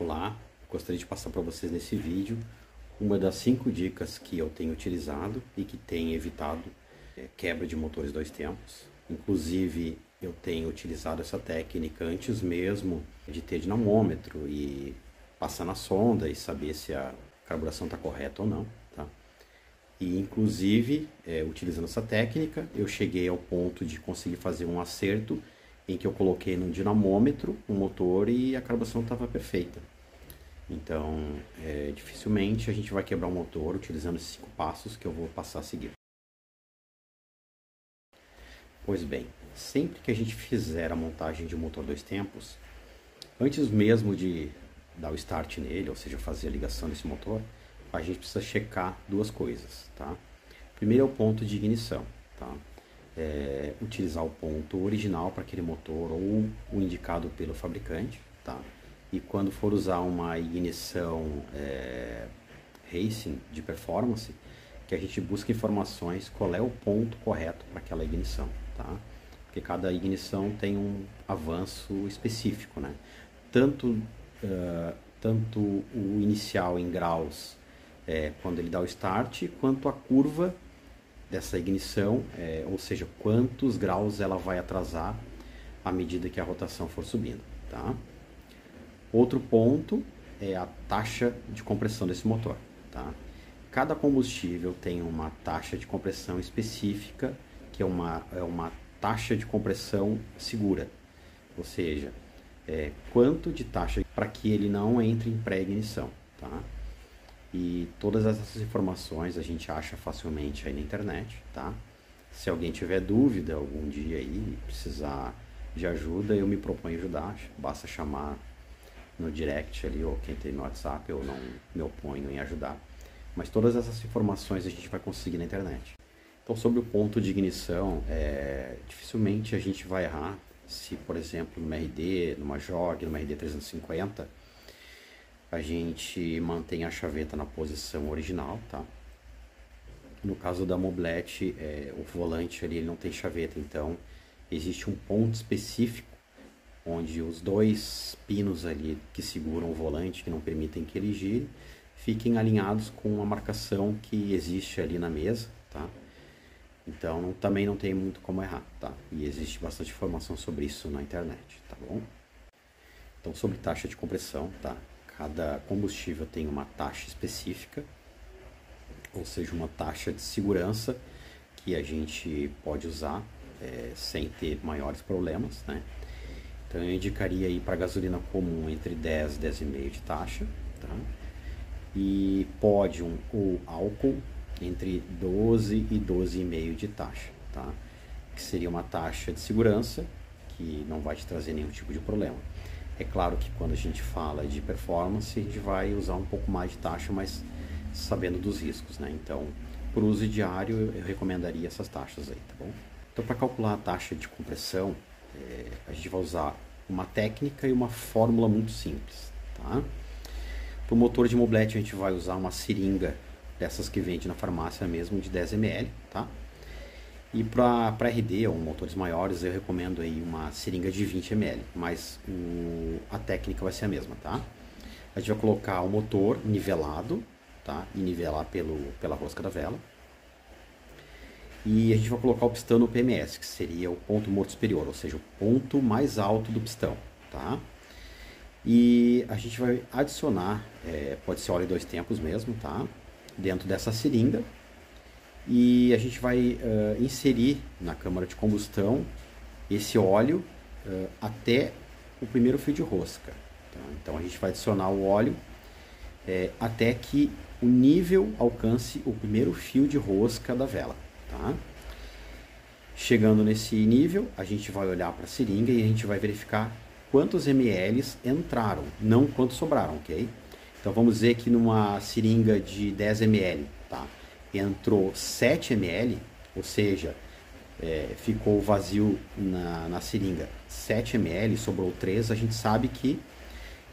Olá, gostaria de passar para vocês nesse vídeo uma das 5 dicas que eu tenho utilizado e que tem evitado quebra de motores dois tempos. Inclusive, eu tenho utilizado essa técnica antes mesmo de ter dinamômetro e passar na sonda e saber se a carburação está correta ou não, tá? E inclusive, utilizando essa técnica, eu cheguei ao ponto de conseguir fazer um acerto em que eu coloquei no dinamômetro o motor e a carburação estava perfeita. Então, dificilmente a gente vai quebrar o motor utilizando esses 5 passos que eu vou passar a seguir. Pois bem, sempre que a gente fizer a montagem de um motor dois tempos, antes mesmo de dar o start nele, ou seja, fazer a ligação desse motor, a gente precisa checar duas coisas, tá? Primeiro é o ponto de ignição, tá? Utilizar o ponto original para aquele motor ou o indicado pelo fabricante, tá? E quando for usar uma ignição racing de performance, que a gente busca informações qual é o ponto correto para aquela ignição, tá? Porque cada ignição tem um avanço específico, né? Tanto o inicial em graus quando ele dá o start, quanto a curva dessa ignição, ou seja, quantos graus ela vai atrasar à medida que a rotação for subindo, tá? Outro ponto é a taxa de compressão desse motor, tá? Cada combustível tem uma taxa de compressão específica, que é uma taxa de compressão segura, ou seja, quanto de taxa para que ele não entre em pré-ignição, tá? E todas essas informações a gente acha facilmente aí na internet, tá? Se alguém tiver dúvida algum dia aí, precisar de ajuda, eu me proponho ajudar, basta chamar no direct ali, ou quem tem no WhatsApp, eu não me oponho em ajudar. Mas todas essas informações a gente vai conseguir na internet. Então, sobre o ponto de ignição, dificilmente a gente vai errar se, por exemplo, numa RD, numa JOG, numa RD 350, a gente mantém a chaveta na posição original, tá? No caso da mobilete, o volante ali ele não tem chaveta, então existe um ponto específico onde os dois pinos ali que seguram o volante, que não permitem que ele gire, fiquem alinhados com a marcação que existe ali na mesa, tá? Então também não tem muito como errar, tá? E existe bastante informação sobre isso na internet, tá bom? Então, sobre taxa de compressão, tá? Cada combustível tem uma taxa específica, ou seja, uma taxa de segurança que a gente pode usar sem ter maiores problemas, né? Então eu indicaria aí para gasolina comum entre 10 e 10,5 de taxa, tá? E pódio ou álcool entre 12 e 12,5 de taxa, tá? Que seria uma taxa de segurança que não vai te trazer nenhum tipo de problema. É claro que quando a gente fala de performance, a gente vai usar um pouco mais de taxa, mas sabendo dos riscos, né? Então, por uso diário, eu recomendaria essas taxas aí, tá bom? Então, para calcular a taxa de compressão, a gente vai usar uma técnica e uma fórmula muito simples, tá? Para o motor de mobilete, a gente vai usar uma seringa dessas que vende na farmácia mesmo, de 10 ml, tá? E para RD ou motores maiores, eu recomendo aí uma seringa de 20 ml, mas a técnica vai ser a mesma, tá? A gente vai colocar o motor nivelado, tá? E nivelar pela rosca da vela. E a gente vai colocar o pistão no PMS, que seria o ponto morto superior, ou seja, o ponto mais alto do pistão, tá? E a gente vai adicionar, pode ser óleo dois tempos mesmo, tá? Dentro dessa seringa. E a gente vai inserir na câmara de combustão esse óleo até o primeiro fio de rosca, tá? Então a gente vai adicionar o óleo até que o nível alcance o primeiro fio de rosca da vela, tá? Chegando nesse nível, a gente vai olhar para a seringa e a gente vai verificar quantos ml entraram, não quantos sobraram, ok? Então vamos dizer que numa seringa de 10 ml, tá? Entrou 7 ml, ou seja, ficou vazio na seringa 7 ml, sobrou 3, a gente sabe que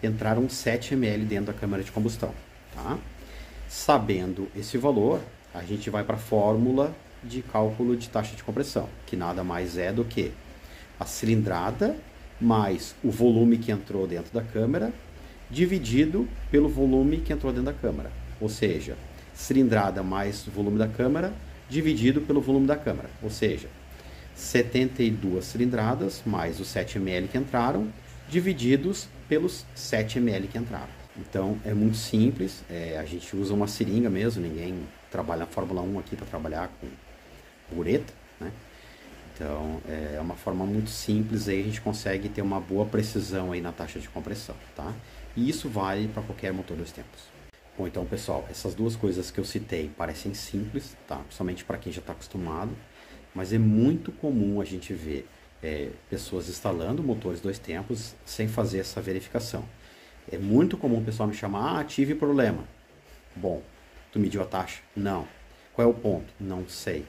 entraram 7 ml dentro da câmara de combustão, tá? Sabendo esse valor, a gente vai para a fórmula de cálculo de taxa de compressão, que nada mais é do que a cilindrada mais o volume que entrou dentro da câmara dividido pelo volume que entrou dentro da câmara. Ou seja, cilindrada mais volume da câmara dividido pelo volume da câmara. Ou seja, 72 cilindradas mais os 7 ml que entraram divididos pelos 7 ml que entraram. Então é muito simples, a gente usa uma seringa mesmo, ninguém trabalha na Fórmula 1 aqui para trabalhar com bureta, né? Então é uma forma muito simples, aí a gente consegue ter uma boa precisão aí na taxa de compressão, tá? E isso vale para qualquer motor 2 tempos. Bom, então pessoal, essas duas coisas que eu citei parecem simples, tá? Principalmente para quem já está acostumado, mas é muito comum a gente ver pessoas instalando motores 2 tempos sem fazer essa verificação. É muito comum o pessoal me chamar, tive problema. Bom, tu mediu a taxa? Não. Qual é o ponto? Não sei.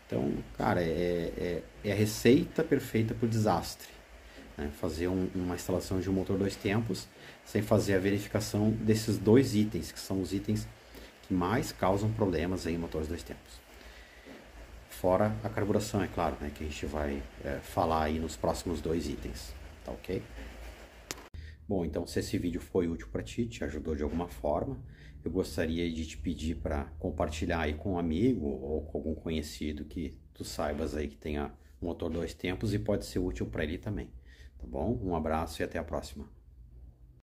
Então, cara, é a receita perfeita para o desastre, né? Fazer uma instalação de um motor 2 tempos sem fazer a verificação desses dois itens, que são os itens que mais causam problemas em motores 2 tempos. Fora a carburação, é claro, né, que a gente vai falar aí nos próximos 2 itens, tá ok? Bom, então se esse vídeo foi útil para ti, te ajudou de alguma forma, eu gostaria de te pedir para compartilhar aí com um amigo ou com algum conhecido que tu saibas aí que tenha um motor 2 tempos e pode ser útil para ele também, tá bom? Um abraço e até a próxima.